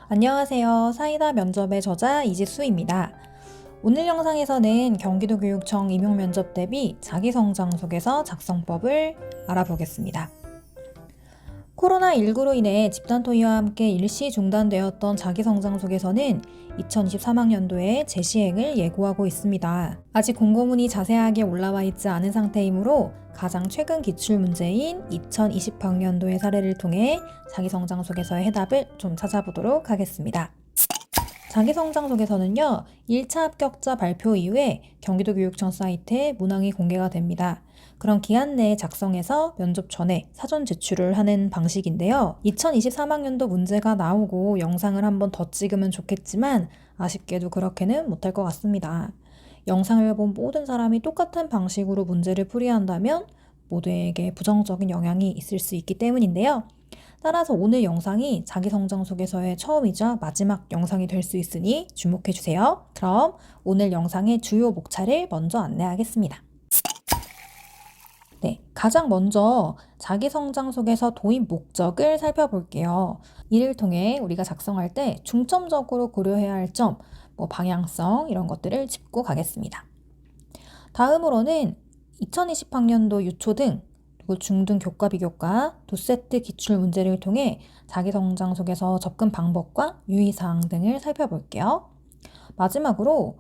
안녕하세요. 사이다 면접의 저자 이지수입니다. 오늘 영상에서는 경기도교육청 임용면접 대비 자기성장 소개서 작성법을 알아보겠습니다. 코로나19로 인해 집단 토의와 함께 일시 중단되었던 자기성장 소개서는 2023학년도에 재시행을 예고하고 있습니다. 아직 공고문이 자세하게 올라와 있지 않은 상태이므로 가장 최근 기출문제인 2020학년도의 사례를 통해 자기성장 소개서의 해답을 좀 찾아보도록 하겠습니다. 자기성장 소개서는요, 1차 합격자 발표 이후에 경기도교육청 사이트에 문항이 공개가 됩니다. 그런 기한 내에 작성해서 면접 전에 사전 제출을 하는 방식인데요. 2023학년도 문제가 나오고 영상을 한번 더 찍으면 좋겠지만 아쉽게도 그렇게는 못할 것 같습니다. 영상을 본 모든 사람이 똑같은 방식으로 문제를 풀이한다면 모두에게 부정적인 영향이 있을 수 있기 때문인데요. 따라서 오늘 영상이 자기성장 소개서의 처음이자 마지막 영상이 될 수 있으니 주목해주세요. 그럼 오늘 영상의 주요 목차를 먼저 안내하겠습니다. 네, 가장 먼저 자기성장 소개서 도입 목적을 살펴볼게요. 이를 통해 우리가 작성할 때 중점적으로 고려해야 할 점, 방향성 이런 것들을 짚고 가겠습니다. 다음으로는 2020학년도 유초등 그리고 중등 교과 비교과 2세트 기출 문제를 통해 자기성장 소개서 접근 방법과 유의사항 등을 살펴볼게요. 마지막으로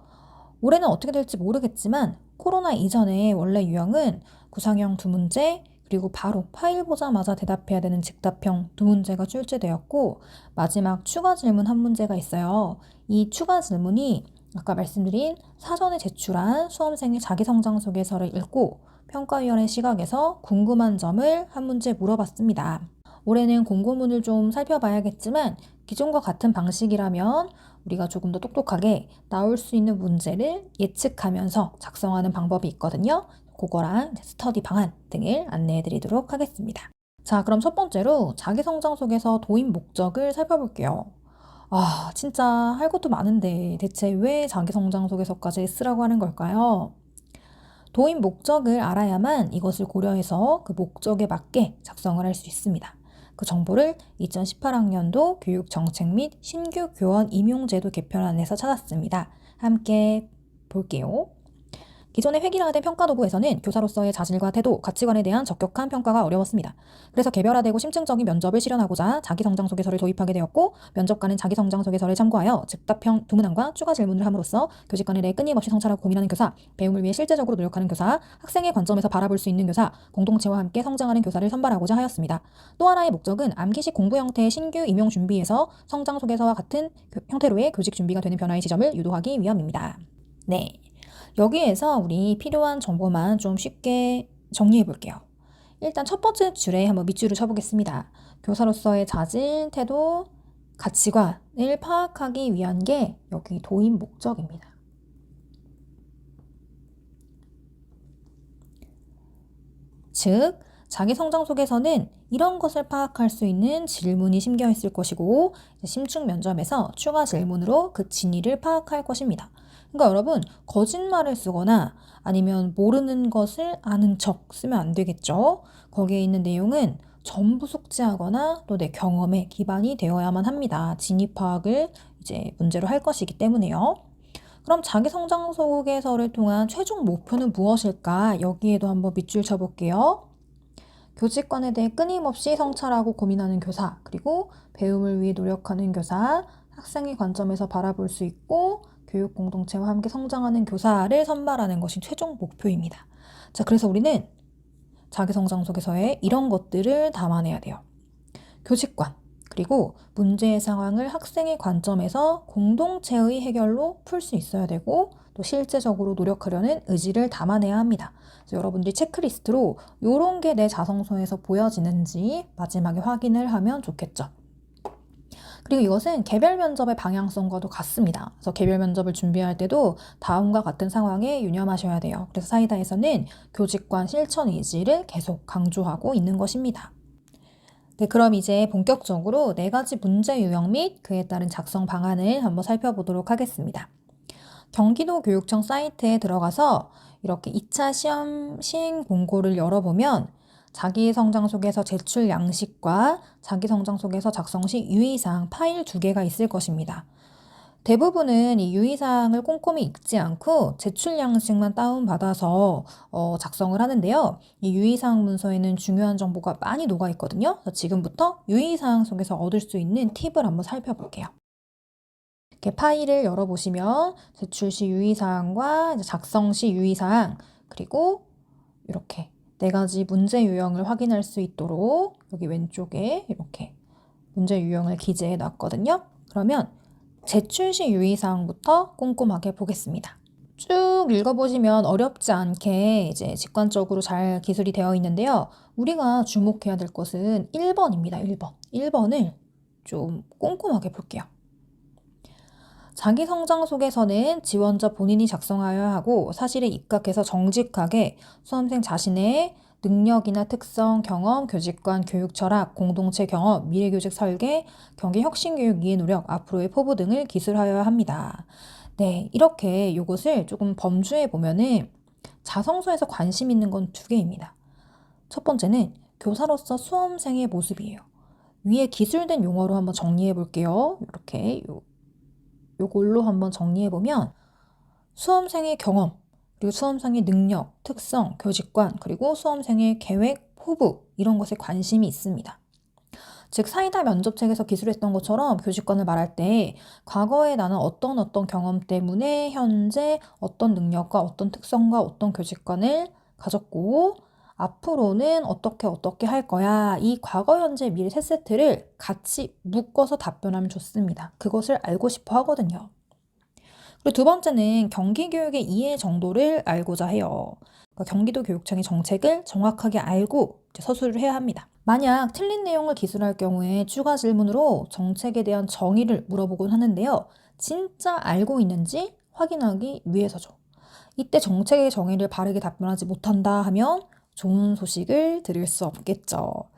올해는 어떻게 될지 모르겠지만 코로나 이전에 원래 유형은 구상형 2문제 그리고 바로 파일 보자마자 대답해야 되는 즉답형 2문제가 출제되었고 마지막 추가 질문 1문제가 있어요. 이 추가 질문이 아까 말씀드린 사전에 제출한 수험생의 자기성장 소개서를 읽고 평가위원회 시각에서 궁금한 점을 한 문제 물어봤습니다. 올해는 공고문을 좀 살펴봐야겠지만 기존과 같은 방식이라면 우리가 조금 더 똑똑하게 나올 수 있는 문제를 예측하면서 작성하는 방법이 있거든요. 그거랑 스터디 방안 등을 안내해 드리도록 하겠습니다. 자, 그럼 첫 번째로 자기성장 소개서 도입 목적을 살펴볼게요. 진짜 할 것도 많은데 대체 왜 자기성장 소개서까지 쓰라고 하는 걸까요? 도입 목적을 알아야만 이것을 고려해서 그 목적에 맞게 작성을 할 수 있습니다. 그 정보를 2018학년도 교육정책 및 신규 교원 임용제도 개편안에서 찾았습니다. 함께 볼게요. 기존의 획일화된 평가 도구에서는 교사로서의 자질과 태도, 가치관에 대한 적격한 평가가 어려웠습니다. 그래서 개별화되고 심층적인 면접을 실현하고자 자기성장 소개서를 도입하게 되었고 면접관은 자기성장 소개서를 참고하여 즉답형 2문항과 추가 질문을 함으로써 교직간에 대해 끊임없이 성찰하고 고민하는 교사, 배움을 위해 실제적으로 노력하는 교사, 학생의 관점에서 바라볼 수 있는 교사, 공동체와 함께 성장하는 교사를 선발하고자 하였습니다. 또 하나의 목적은 암기식 공부 형태의 신규 임용 준비에서 성장 소개서와 같은 형태로의 교직 준비가 되는 변화의 지점을 유도하기 위함입니다. 네. 여기에서 우리 필요한 정보만 좀 쉽게 정리해 볼게요. 일단 첫 번째 줄에 한번 밑줄을 쳐보겠습니다. 교사로서의 자질, 태도, 가치관을 파악하기 위한 게 여기 도입 목적입니다. 즉, 자기성장 속에서는 이런 것을 파악할 수 있는 질문이 심겨 있을 것이고 심층 면접에서 추가 질문으로 그 진위를 파악할 것입니다. 그러니까 여러분 거짓말을 쓰거나 아니면 모르는 것을 아는 척 쓰면 안 되겠죠. 거기에 있는 내용은 전부 숙지하거나 또 내 경험에 기반이 되어야만 합니다. 진위 파악을 이제 문제로 할 것이기 때문에요. 그럼 자기성장 소개서를 통한 최종 목표는 무엇일까? 여기에도 한번 밑줄 쳐볼게요. 교직관에 대해 끊임없이 성찰하고 고민하는 교사, 그리고 배움을 위해 노력하는 교사, 학생의 관점에서 바라볼 수 있고 교육 공동체와 함께 성장하는 교사를 선발하는 것이 최종 목표입니다. 자, 그래서 우리는 자기성장 소개서에 이런 것들을 담아내야 돼요. 교직관, 그리고 문제의 상황을 학생의 관점에서 공동체의 해결로 풀 수 있어야 되고 또 실제적으로 노력하려는 의지를 담아내야 합니다. 그래서 여러분들이 체크리스트로 이런 게 내 자성서에서 보여지는지 마지막에 확인을 하면 좋겠죠. 그리고 이것은 개별 면접의 방향성과도 같습니다. 그래서 개별 면접을 준비할 때도 다음과 같은 상황에 유념하셔야 돼요. 그래서 사이다에서는 교직관 실천 의지를 계속 강조하고 있는 것입니다. 네, 그럼 이제 본격적으로 4가지 문제 유형 및 그에 따른 작성 방안을 한번 살펴보도록 하겠습니다. 경기도 교육청 사이트에 들어가서 이렇게 2차 시험 시행 공고를 열어보면 자기 성장 속에서 제출 양식과 자기 성장 속에서 작성 시 유의사항 파일 2개가 있을 것입니다. 대부분은 이 유의사항을 꼼꼼히 읽지 않고 제출 양식만 다운받아서 작성을 하는데요. 이 유의사항 문서에는 중요한 정보가 많이 녹아 있거든요. 그래서 지금부터 유의사항 속에서 얻을 수 있는 팁을 한번 살펴볼게요. 이렇게 파일을 열어보시면 제출 시 유의사항과 이제 작성 시 유의사항, 그리고 이렇게 4가지 문제 유형을 확인할 수 있도록 여기 왼쪽에 이렇게 문제 유형을 기재해 놨거든요. 그러면 제출 시 유의사항부터 꼼꼼하게 보겠습니다. 쭉 읽어보시면 어렵지 않게 이제 직관적으로 잘 기술이 되어 있는데요. 우리가 주목해야 될 것은 1번입니다. 1번. 1번을 좀 꼼꼼하게 볼게요. 자기 성장 속에서는 지원자 본인이 작성하여야 하고 사실에 입각해서 정직하게 수험생 자신의 능력이나 특성, 경험, 교직관, 교육 철학, 공동체 경험, 미래교직 설계, 경기 혁신교육 이해 노력, 앞으로의 포부 등을 기술하여야 합니다. 네, 이렇게 이것을 조금 범주해 보면은 자성서에서 관심 있는 건 2개입니다. 첫 번째는 교사로서 수험생의 모습이에요. 위에 기술된 용어로 한번 정리해 볼게요. 이렇게 요걸로 한번 정리해보면 수험생의 경험, 그리고 수험생의 능력, 특성, 교직관, 그리고 수험생의 계획, 포부 이런 것에 관심이 있습니다. 즉 사이다 면접책에서 기술했던 것처럼 교직관을 말할 때 과거에 나는 어떤 경험 때문에 현재 어떤 능력과 어떤 특성과 어떤 교직관을 가졌고 앞으로는 어떻게 할 거야. 이 과거, 현재, 미래 세 세트를 같이 묶어서 답변하면 좋습니다. 그것을 알고 싶어 하거든요. 그리고 2번째는 경기교육의 이해 정도를 알고자 해요. 그러니까 경기도 교육청의 정책을 정확하게 알고 서술을 해야 합니다. 만약 틀린 내용을 기술할 경우에 추가 질문으로 정책에 대한 정의를 물어보곤 하는데요. 진짜 알고 있는지 확인하기 위해서죠. 이때 정책의 정의를 바르게 답변하지 못한다 하면 좋은 소식을 드릴 수 없겠죠.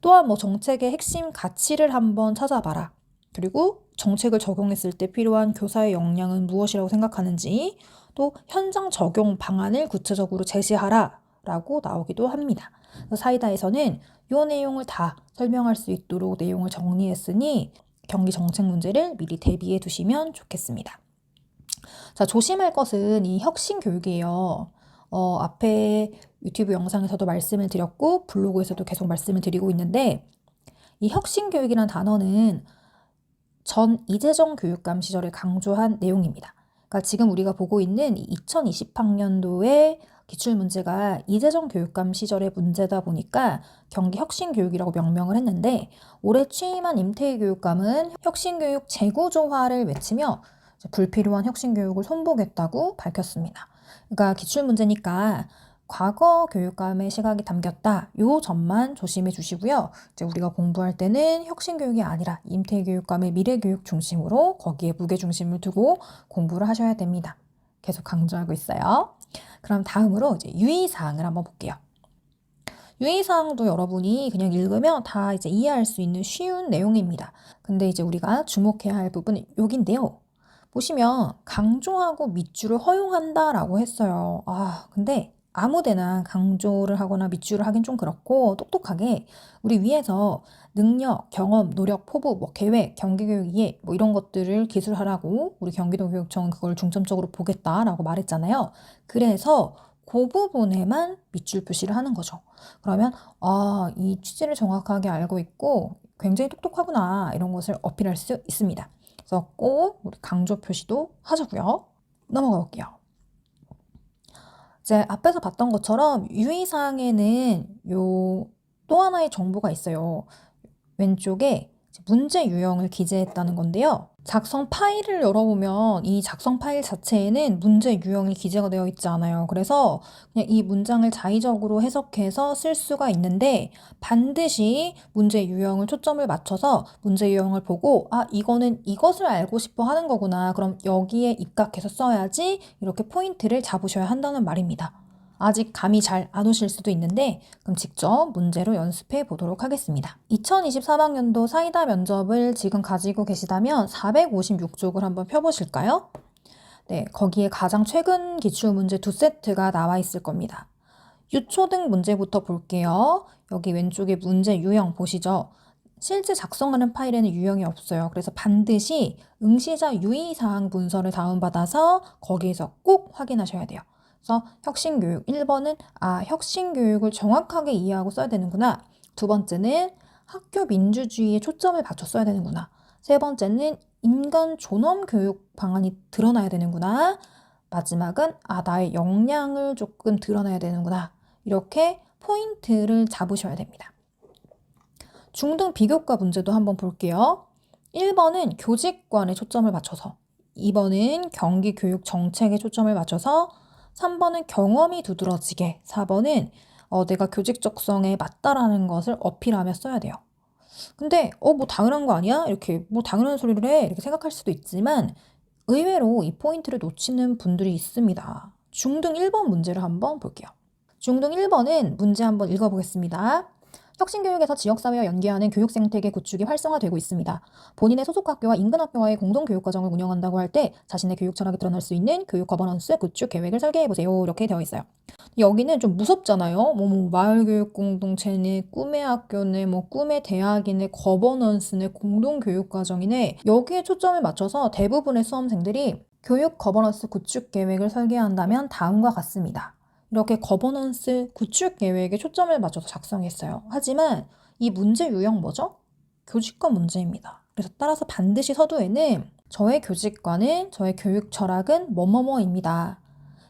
또한 정책의 핵심 가치를 한번 찾아봐라. 그리고 정책을 적용했을 때 필요한 교사의 역량은 무엇이라고 생각하는지, 또 현장 적용 방안을 구체적으로 제시하라 라고 나오기도 합니다. 사이다에서는 이 내용을 다 설명할 수 있도록 내용을 정리했으니 경기 정책 문제를 미리 대비해 두시면 좋겠습니다. 자, 조심할 것은 이 혁신 교육이에요. 앞에 유튜브 영상에서도 말씀을 드렸고 블로그에서도 계속 말씀을 드리고 있는데 이 혁신 교육이라는 단어는 전 이재정 교육감 시절에 강조한 내용입니다. 그러니까 지금 우리가 보고 있는 2020학년도의 기출문제가 이재정 교육감 시절의 문제다 보니까 경기 혁신교육이라고 명명을 했는데 올해 취임한 임태희 교육감은 혁신교육 재구조화를 외치며 불필요한 혁신교육을 손보겠다고 밝혔습니다. 그러니까 기출문제니까 과거 교육감의 시각이 담겼다. 요 점만 조심해 주시고요. 이제 우리가 공부할 때는 혁신교육이 아니라 임태희 교육감의 미래교육 중심으로 거기에 무게중심을 두고 공부를 하셔야 됩니다. 계속 강조하고 있어요. 그럼 다음으로 이제 유의사항을 한번 볼게요. 유의사항도 여러분이 그냥 읽으면 다 이제 이해할 수 있는 쉬운 내용입니다. 근데 이제 우리가 주목해야 할 부분은 여긴데요. 보시면 강조하고 밑줄을 허용한다라고 했어요. 근데 아무데나 강조를 하거나 밑줄을 하긴 좀 그렇고 똑똑하게 우리 위에서 능력, 경험, 노력, 포부, 계획, 경기교육 이해 이런 것들을 기술하라고 우리 경기도 교육청은 그걸 중점적으로 보겠다라고 말했잖아요. 그래서 그 부분에만 밑줄 표시를 하는 거죠. 그러면 이 취지를 정확하게 알고 있고 굉장히 똑똑하구나 이런 것을 어필할 수 있습니다. 그래서 꼭 우리 강조 표시도 하자고요. 넘어가 볼게요. 이제 앞에서 봤던 것처럼 유의사항에는 또 하나의 정보가 있어요. 왼쪽에 문제 유형을 기재했다는 건데요. 작성 파일을 열어보면 이 작성 파일 자체에는 문제 유형이 기재가 되어 있지 않아요. 그래서 그냥 이 문장을 자의적으로 해석해서 쓸 수가 있는데 반드시 문제 유형을 초점을 맞춰서 문제 유형을 보고 이거는 이것을 알고 싶어 하는 거구나. 그럼 여기에 입각해서 써야지 이렇게 포인트를 잡으셔야 한다는 말입니다. 아직 감이 잘 안 오실 수도 있는데 그럼 직접 문제로 연습해 보도록 하겠습니다. 2023학년도 사이다 면접을 지금 가지고 계시다면 456쪽을 한번 펴보실까요? 네, 거기에 가장 최근 기출문제 2세트가 나와 있을 겁니다. 유초등 문제부터 볼게요. 여기 왼쪽에 문제 유형 보시죠? 실제 작성하는 파일에는 유형이 없어요. 그래서 반드시 응시자 유의사항 문서를 다운받아서 거기에서 꼭 확인하셔야 돼요. 그래서 혁신교육 1번은 혁신교육을 정확하게 이해하고 써야 되는구나. 두 번째는 학교 민주주의에 초점을 맞춰 써야 되는구나. 세 번째는 인간 존엄 교육 방안이 드러나야 되는구나. 마지막은 나의 역량을 조금 드러나야 되는구나. 이렇게 포인트를 잡으셔야 됩니다. 중등 비교과 문제도 한번 볼게요. 1번은 교직관에 초점을 맞춰서, 2번은 경기교육 정책에 초점을 맞춰서, 3번은 경험이 두드러지게, 4번은 내가 교직 적성에 맞다라는 것을 어필하며 써야 돼요. 근데 뭐 당연한 거 아니야? 이렇게 뭐 당연한 소리를 해 이렇게 생각할 수도 있지만 의외로 이 포인트를 놓치는 분들이 있습니다. 중등 1번 문제를 한번 볼게요. 중등 1번은 문제 한번 읽어보겠습니다. 혁신교육에서 지역사회와 연계하는 교육생태계 구축이 활성화되고 있습니다. 본인의 소속 학교와 인근 학교와의 공동교육과정을 운영한다고 할 때 자신의 교육 철학이 드러날 수 있는 교육 거버넌스 구축 계획을 설계해보세요. 이렇게 되어 있어요. 여기는 좀 무섭잖아요. 마을교육 공동체네, 꿈의 학교네, 꿈의 대학이네, 거버넌스네, 공동교육과정이네. 여기에 초점을 맞춰서 대부분의 수험생들이 교육 거버넌스 구축 계획을 설계한다면 다음과 같습니다. 이렇게 거버넌스 구축 계획에 초점을 맞춰서 작성했어요. 하지만 이 문제 유형 뭐죠? 교직관 문제입니다. 그래서 따라서 반드시 서두에는 저의 교직관은, 저의 교육 철학은 뭐뭐뭐입니다.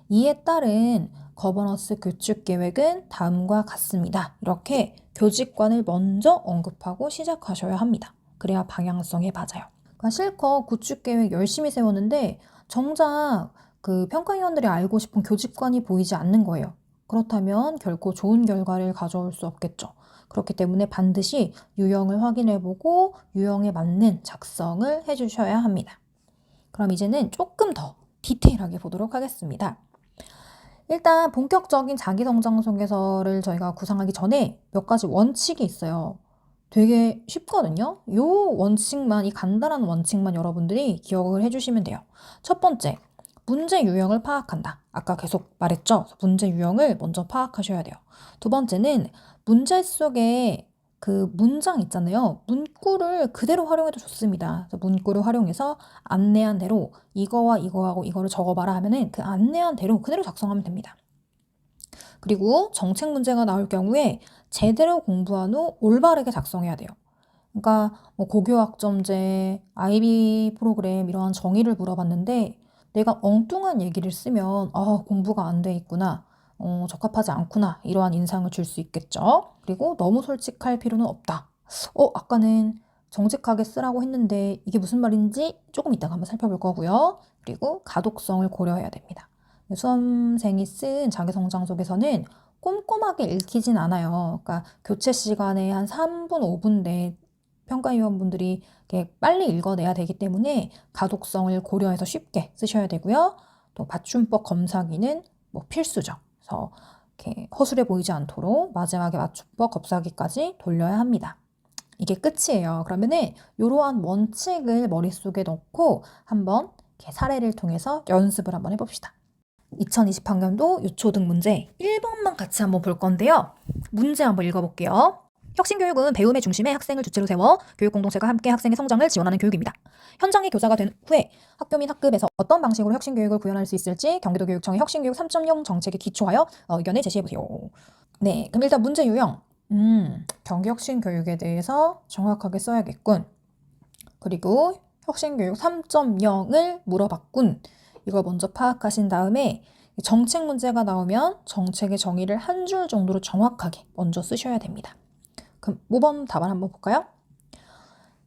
이에 따른 거버넌스 구축 계획은 다음과 같습니다. 이렇게 교직관을 먼저 언급하고 시작하셔야 합니다. 그래야 방향성에 맞아요. 그러니까 실컷 구축 계획 열심히 세웠는데 정작 그 평가위원들이 알고 싶은 교직관이 보이지 않는 거예요. 그렇다면 결코 좋은 결과를 가져올 수 없겠죠. 그렇기 때문에 반드시 유형을 확인해보고 유형에 맞는 작성을 해주셔야 합니다. 그럼 이제는 조금 더 디테일하게 보도록 하겠습니다. 일단 본격적인 자기성장소개서를 저희가 구상하기 전에 몇 가지 원칙이 있어요. 되게 쉽거든요. 이 원칙만, 이 간단한 원칙만 여러분들이 기억을 해주시면 돼요. 첫 번째, 문제 유형을 파악한다. 아까 계속 말했죠? 문제 유형을 먼저 파악하셔야 돼요. 두 번째는 문제 속에 그 문장 있잖아요. 문구를 그대로 활용해도 좋습니다. 그래서 문구를 활용해서 안내한 대로 이거와 이거하고 이거를 적어봐라 하면은 그 안내한 대로 그대로 작성하면 됩니다. 그리고 정책 문제가 나올 경우에 제대로 공부한 후 올바르게 작성해야 돼요. 그러니까 고교학점제, IB 프로그램 이러한 정의를 물어봤는데 내가 엉뚱한 얘기를 쓰면 공부가 안 돼 있구나. 적합하지 않구나. 이러한 인상을 줄 수 있겠죠. 그리고 너무 솔직할 필요는 없다. 아까는 정직하게 쓰라고 했는데 이게 무슨 말인지 조금 이따가 한번 살펴볼 거고요. 그리고 가독성을 고려해야 됩니다. 수험생이 쓴 자기성장 속에서는 꼼꼼하게 읽히진 않아요. 그러니까 교체 시간에 한 3분, 5분 내에 평가위원분들이 빨리 읽어내야 되기 때문에 가독성을 고려해서 쉽게 쓰셔야 되고요. 또 맞춤법 검사기는 필수죠. 그래서 이렇게 허술해 보이지 않도록 마지막에 맞춤법 검사기까지 돌려야 합니다. 이게 끝이에요. 그러면은 이러한 원칙을 머릿속에 넣고 한번 이렇게 사례를 통해서 연습을 한번 해봅시다. 2020학년도 유초등 문제 1번만 같이 한번 볼 건데요. 문제 한번 읽어볼게요. 혁신교육은 배움의 중심에 학생을 주체로 세워 교육공동체가 함께 학생의 성장을 지원하는 교육입니다. 현장의 교사가 된 후에 학교 및 학급에서 어떤 방식으로 혁신교육을 구현할 수 있을지 경기도교육청의 혁신교육 3.0 정책에 기초하여 의견을 제시해보세요. 네, 그럼 일단 문제 유형. 경기혁신교육에 대해서 정확하게 써야겠군. 그리고 혁신교육 3.0을 물어봤군. 이걸 먼저 파악하신 다음에 정책 문제가 나오면 정책의 정의를 한 줄 정도로 정확하게 먼저 쓰셔야 됩니다. 그럼 5번 답안 한번 볼까요?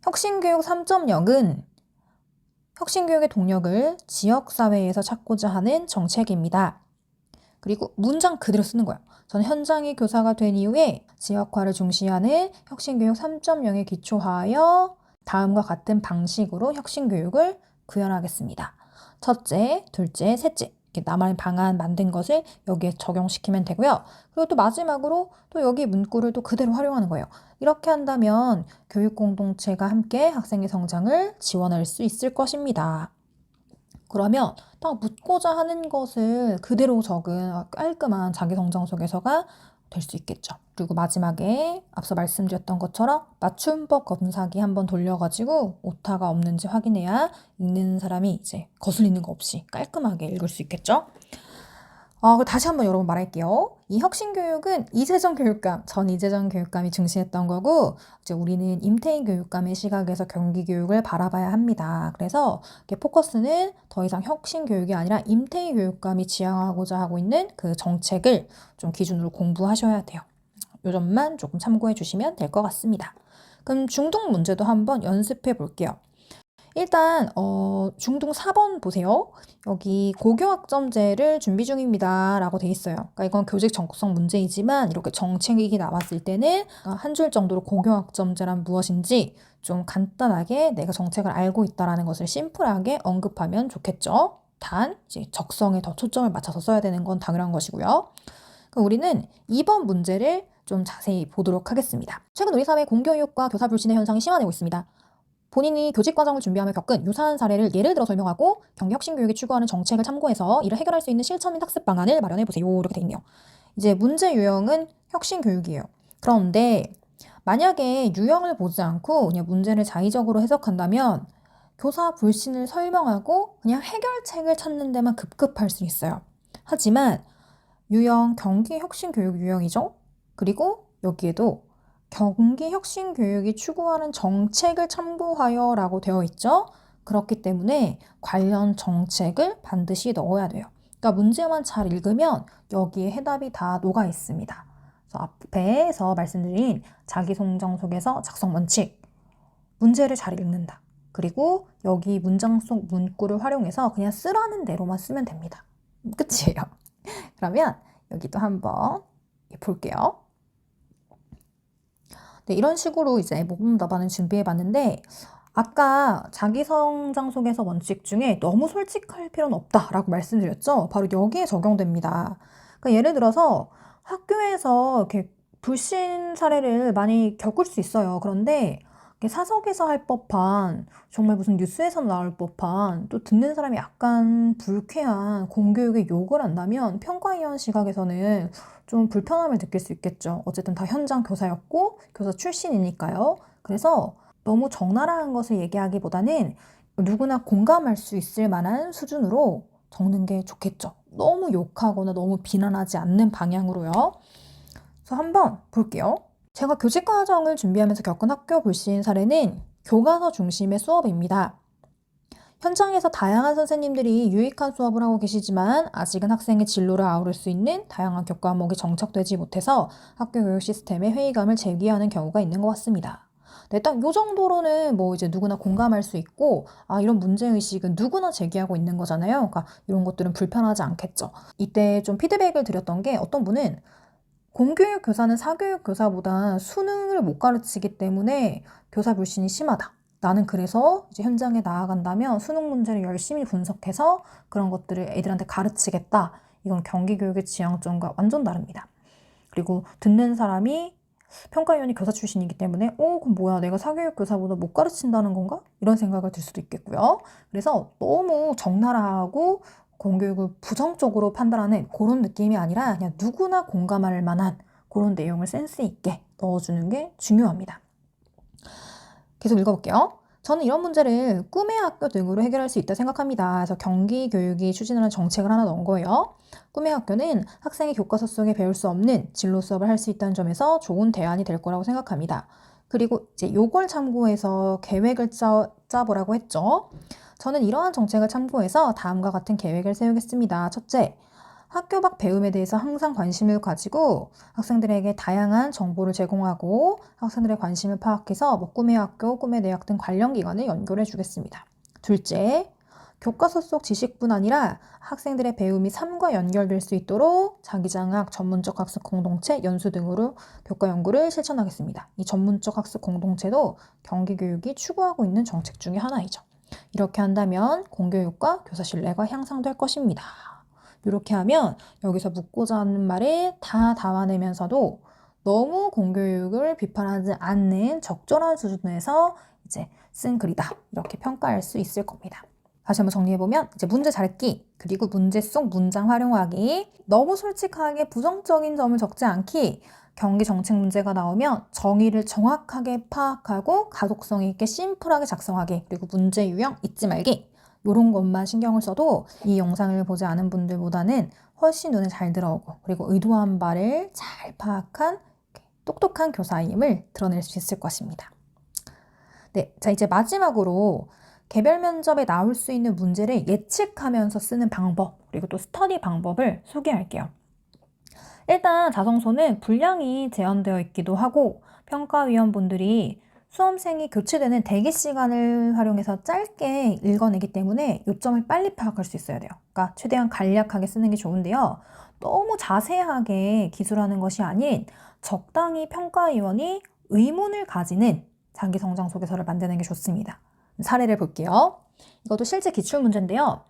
혁신교육 3.0은 혁신교육의 동력을 지역사회에서 찾고자 하는 정책입니다. 그리고 문장 그대로 쓰는 거예요. 저는 현장의 교사가 된 이후에 지역화를 중시하는 혁신교육 3.0에 기초하여 다음과 같은 방식으로 혁신교육을 구현하겠습니다. 첫째, 둘째, 셋째 이렇게 나만의 방안 만든 것을 여기에 적용시키면 되고요. 그리고 또 마지막으로 또 여기 문구를 또 그대로 활용하는 거예요. 이렇게 한다면 교육 공동체가 함께 학생의 성장을 지원할 수 있을 것입니다. 그러면 딱 묻고자 하는 것을 그대로 적은 깔끔한 자기성장 소개서가 될 수 있겠죠. 그리고 마지막에 앞서 말씀드렸던 것처럼 맞춤법 검사기 한번 돌려가지고 오타가 없는지 확인해야 읽는 사람이 이제 거슬리는 거 없이 깔끔하게 읽을 수 있겠죠? 다시 한번 여러분 말할게요. 이 혁신교육은 이재정 교육감, 전 이재정 교육감이 중시했던 거고, 이제 우리는 임태희 교육감의 시각에서 경기교육을 바라봐야 합니다. 그래서 포커스는 더 이상 혁신교육이 아니라 임태희 교육감이 지향하고자 하고 있는 그 정책을 좀 기준으로 공부하셔야 돼요. 요 점만 조금 참고해 주시면 될 것 같습니다. 그럼 중등 문제도 한번 연습해 볼게요. 일단 중등 4번 보세요. 여기 고교학점제를 준비 중입니다 라고 돼 있어요. 그러니까 이건 교직 정구성 문제이지만 이렇게 정책이 나왔을 때는 한 줄 정도로 고교학점제란 무엇인지 좀 간단하게 내가 정책을 알고 있다라는 것을 심플하게 언급하면 좋겠죠. 단 이제 적성에 더 초점을 맞춰서 써야 되는 건 당연한 것이고요. 그럼 우리는 2번 문제를 좀 자세히 보도록 하겠습니다. 최근 우리 사회 공교육과 교사 불신의 현상이 심화되고 있습니다. 본인이 교직 과정을 준비하며 겪은 유사한 사례를 예를 들어 설명하고 경기 혁신 교육이 추구하는 정책을 참고해서 이를 해결할 수 있는 실천 및 학습 방안을 마련해 보세요. 이렇게 돼 있네요. 이제 문제 유형은 혁신 교육이에요. 그런데 만약에 유형을 보지 않고 그냥 문제를 자의적으로 해석한다면 교사 불신을 설명하고 그냥 해결책을 찾는 데만 급급할 수 있어요. 하지만 유형 경기 혁신 교육 유형이죠. 그리고 여기에도 경기혁신교육이 추구하는 정책을 참고하여 라고 되어 있죠. 그렇기 때문에 관련 정책을 반드시 넣어야 돼요. 그러니까 문제만 잘 읽으면 여기에 해답이 다 녹아 있습니다. 그래서 앞에서 말씀드린 자기성장 속에서 작성 원칙, 문제를 잘 읽는다. 그리고 여기 문장 속 문구를 활용해서 그냥 쓰라는 대로만 쓰면 됩니다. 끝이에요. 그러면 여기도 한번 볼게요. 네, 이런 식으로 이제 모범 답안을 준비해 봤는데 아까 자기성장 속에서 원칙 중에 너무 솔직할 필요는 없다라고 말씀드렸죠. 바로 여기에 적용됩니다. 그러니까 예를 들어서 학교에서 이렇게 불신 사례를 많이 겪을 수 있어요. 그런데 사석에서 할 법한 정말 무슨 뉴스에서 나올 법한 또 듣는 사람이 약간 불쾌한 공교육에 욕을 한다면 평가위원 시각에서는 좀 불편함을 느낄 수 있겠죠. 어쨌든 다 현장 교사였고 교사 출신이니까요. 그래서 너무 적나라한 것을 얘기하기보다는 누구나 공감할 수 있을 만한 수준으로 적는 게 좋겠죠. 너무 욕하거나 너무 비난하지 않는 방향으로요. 그래서 한번 볼게요. 제가 교직 과정을 준비하면서 겪은 학교 불신 사례는 교과서 중심의 수업입니다. 현장에서 다양한 선생님들이 유익한 수업을 하고 계시지만 아직은 학생의 진로를 아우를 수 있는 다양한 교과목이 정착되지 못해서 학교 교육 시스템에 회의감을 제기하는 경우가 있는 것 같습니다. 네, 딱 요 정도로는 뭐 이제 누구나 공감할 수 있고, 이런 문제의식은 누구나 제기하고 있는 거잖아요. 그러니까 이런 것들은 불편하지 않겠죠. 이때 좀 피드백을 드렸던 게 어떤 분은 공교육 교사는 사교육 교사보다 수능을 못 가르치기 때문에 교사 불신이 심하다. 나는 그래서 이제 현장에 나아간다면 수능 문제를 열심히 분석해서 그런 것들을 애들한테 가르치겠다. 이건 경기교육의 지향점과 완전 다릅니다. 그리고 듣는 사람이 평가위원이 교사 출신이기 때문에 그럼 뭐야 내가 사교육 교사보다 못 가르친다는 건가? 이런 생각을 들 수도 있겠고요. 그래서 너무 적나라하고 공교육을 부정적으로 판단하는 그런 느낌이 아니라 그냥 누구나 공감할 만한 그런 내용을 센스 있게 넣어주는 게 중요합니다. 계속 읽어볼게요. 저는 이런 문제를 꿈의 학교 등으로 해결할 수 있다 생각합니다. 그래서 경기교육이 추진하는 정책을 하나 넣은 거예요. 꿈의 학교는 학생이 교과서 속에 배울 수 없는 진로 수업을 할 수 있다는 점에서 좋은 대안이 될 거라고 생각합니다. 그리고 이제 요걸 참고해서 계획을 짜보라고 했죠. 저는 이러한 정책을 참고해서 다음과 같은 계획을 세우겠습니다. 첫째, 학교 밖 배움에 대해서 항상 관심을 가지고 학생들에게 다양한 정보를 제공하고 학생들의 관심을 파악해서 꿈의 학교, 꿈의 대학 등 관련 기관을 연결해 주겠습니다. 둘째, 교과서 속 지식뿐 아니라 학생들의 배움이 삶과 연결될 수 있도록 자기장학, 전문적 학습 공동체, 연수 등으로 교과 연구를 실천하겠습니다. 이 전문적 학습 공동체도 경기교육이 추구하고 있는 정책 중에 하나이죠. 이렇게 한다면 공교육과 교사 신뢰가 향상될 것입니다. 이렇게 하면 여기서 묻고자 하는 말을 다 담아내면서도 너무 공교육을 비판하지 않는 적절한 수준에서 이제 쓴 글이다. 이렇게 평가할 수 있을 겁니다. 다시 한번 정리해보면 이제 문제 잘 읽기, 그리고 문제 속 문장 활용하기, 너무 솔직하게 부정적인 점을 적지 않기, 경기 정책 문제가 나오면 정의를 정확하게 파악하고 가독성 있게 심플하게 작성하기, 그리고 문제 유형 잊지 말기, 이런 것만 신경을 써도 이 영상을 보지 않은 분들보다는 훨씬 눈에 잘 들어오고, 그리고 의도한 바를 잘 파악한 똑똑한 교사임을 드러낼 수 있을 것입니다. 네, 자 이제 마지막으로 개별 면접에 나올 수 있는 문제를 예측하면서 쓰는 방법, 그리고 또 스터디 방법을 소개할게요. 일단 자성소는 분량이 제한되어 있기도 하고, 평가위원분들이 수험생이 교체되는 대기 시간을 활용해서 짧게 읽어내기 때문에 요점을 빨리 파악할 수 있어야 돼요. 그러니까 최대한 간략하게 쓰는 게 좋은데요. 너무 자세하게 기술하는 것이 아닌 적당히 평가위원이 의문을 가지는 장기성장 소개서를 만드는 게 좋습니다. 사례를 볼게요. 이것도 실제 기출문제인데요.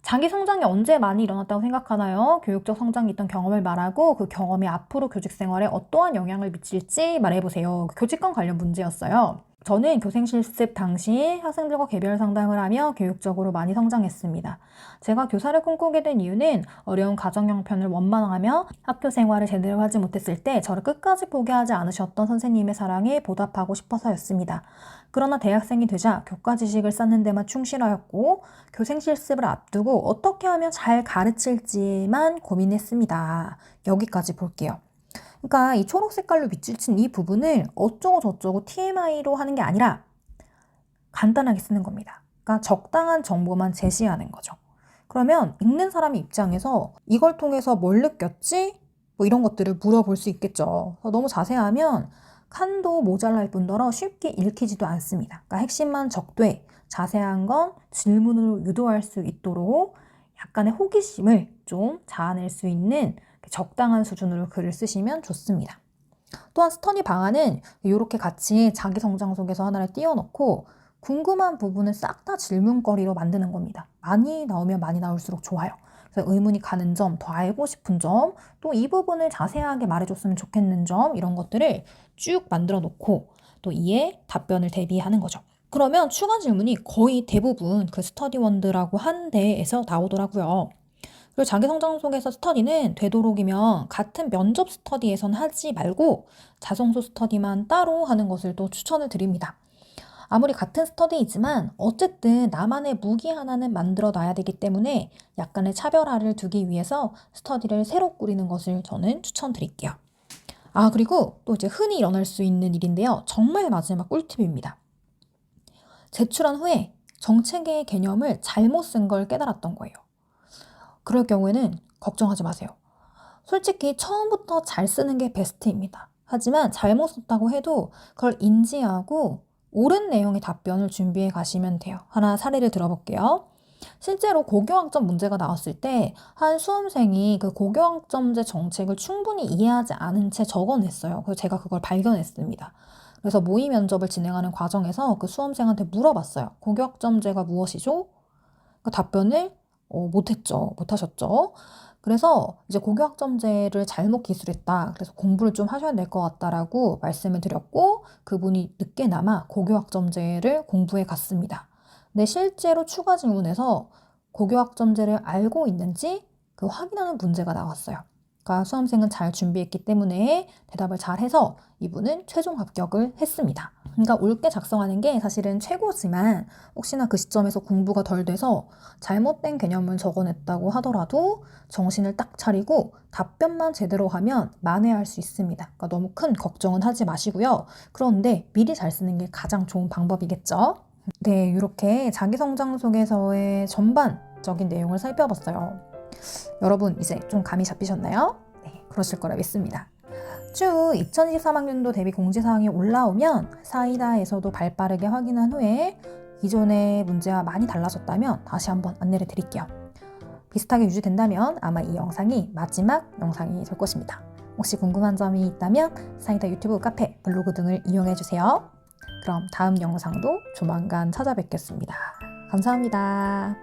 자기 성장이 언제 많이 일어났다고 생각하나요? 교육적 성장이 있던 경험을 말하고 그 경험이 앞으로 교직 생활에 어떠한 영향을 미칠지 말해보세요. 교직관 관련 문제였어요. 저는 교생 실습 당시 학생들과 개별 상담을 하며 교육적으로 많이 성장했습니다. 제가 교사를 꿈꾸게 된 이유는 어려운 가정 형편을 원망하며 학교 생활을 제대로 하지 못했을 때 저를 끝까지 포기하지 않으셨던 선생님의 사랑에 보답하고 싶어서였습니다. 그러나 대학생이 되자 교과 지식을 쌓는 데만 충실하였고 교생 실습을 앞두고 어떻게 하면 잘 가르칠지만 고민했습니다. 여기까지 볼게요. 그러니까 이 초록 색깔로 밑줄 친 이 부분을 어쩌고 저쩌고 TMI로 하는 게 아니라 간단하게 쓰는 겁니다. 그러니까 적당한 정보만 제시하는 거죠. 그러면 읽는 사람의 입장에서 이걸 통해서 뭘 느꼈지? 뭐 이런 것들을 물어볼 수 있겠죠. 너무 자세하면 칸도 모자랄 뿐더러 쉽게 읽히지도 않습니다. 그러니까 핵심만 적되 자세한 건 질문으로 유도할 수 있도록 약간의 호기심을 좀 자아낼 수 있는 적당한 수준으로 글을 쓰시면 좋습니다. 또한 스터디 방안은 이렇게 같이 자기성장 속에서 하나를 띄워놓고 궁금한 부분은 싹 다 질문거리로 만드는 겁니다. 많이 나오면 많이 나올수록 좋아요. 그래서 의문이 가는 점, 더 알고 싶은 점, 또 이 부분을 자세하게 말해줬으면 좋겠는 점, 이런 것들을 쭉 만들어 놓고 또 이에 답변을 대비하는 거죠. 그러면 추가 질문이 거의 대부분 그 스터디원드라고 한 데에서 나오더라고요. 그리고 자기성장 속에서 스터디는 되도록이면 같은 면접 스터디에선 하지 말고 자성소 스터디만 따로 하는 것을 또 추천을 드립니다. 아무리 같은 스터디이지만 어쨌든 나만의 무기 하나는 만들어 놔야 되기 때문에 약간의 차별화를 두기 위해서 스터디를 새로 꾸리는 것을 저는 추천드릴게요. 그리고 또 이제 흔히 일어날 수 있는 일인데요. 정말 마지막 꿀팁입니다. 제출한 후에 정체계의 개념을 잘못 쓴 걸 깨달았던 거예요. 그럴 경우에는 걱정하지 마세요. 솔직히 처음부터 잘 쓰는 게 베스트입니다. 하지만 잘못 썼다고 해도 그걸 인지하고 옳은 내용의 답변을 준비해 가시면 돼요. 하나 사례를 들어볼게요. 실제로 고교학점 문제가 나왔을 때 한 수험생이 그 고교학점제 정책을 충분히 이해하지 않은 채 적어냈어요. 그래서 제가 그걸 발견했습니다. 그래서 모의 면접을 진행하는 과정에서 그 수험생한테 물어봤어요. 고교학점제가 무엇이죠? 그 답변을 못하셨죠. 그래서 이제 고교학점제를 잘못 기술했다. 그래서 공부를 좀 하셔야 될 것 같다라고 말씀을 드렸고 그분이 늦게나마 고교학점제를 공부해 갔습니다. 근데 실제로 추가 질문에서 고교학점제를 알고 있는지 그 확인하는 문제가 나왔어요. 그러니까 수험생은 잘 준비했기 때문에 대답을 잘해서 이분은 최종 합격을 했습니다. 그러니까 옳게 작성하는 게 사실은 최고지만 혹시나 그 시점에서 공부가 덜 돼서 잘못된 개념을 적어냈다고 하더라도 정신을 딱 차리고 답변만 제대로 하면 만회할 수 있습니다. 그러니까 너무 큰 걱정은 하지 마시고요. 그런데 미리 잘 쓰는 게 가장 좋은 방법이겠죠. 네, 이렇게 자기성장 속에서의 전반적인 내용을 살펴봤어요. 여러분 이제 좀 감이 잡히셨나요? 네, 그러실 거라 믿습니다. 쭉 2023학년도 대비 공지사항이 올라오면 사이다에서도 발빠르게 확인한 후에 기존의 문제와 많이 달라졌다면 다시 한번 안내를 드릴게요. 비슷하게 유지된다면 아마 이 영상이 마지막 영상이 될 것입니다. 혹시 궁금한 점이 있다면 사이다 유튜브, 카페, 블로그 등을 이용해주세요. 그럼 다음 영상도 조만간 찾아뵙겠습니다. 감사합니다.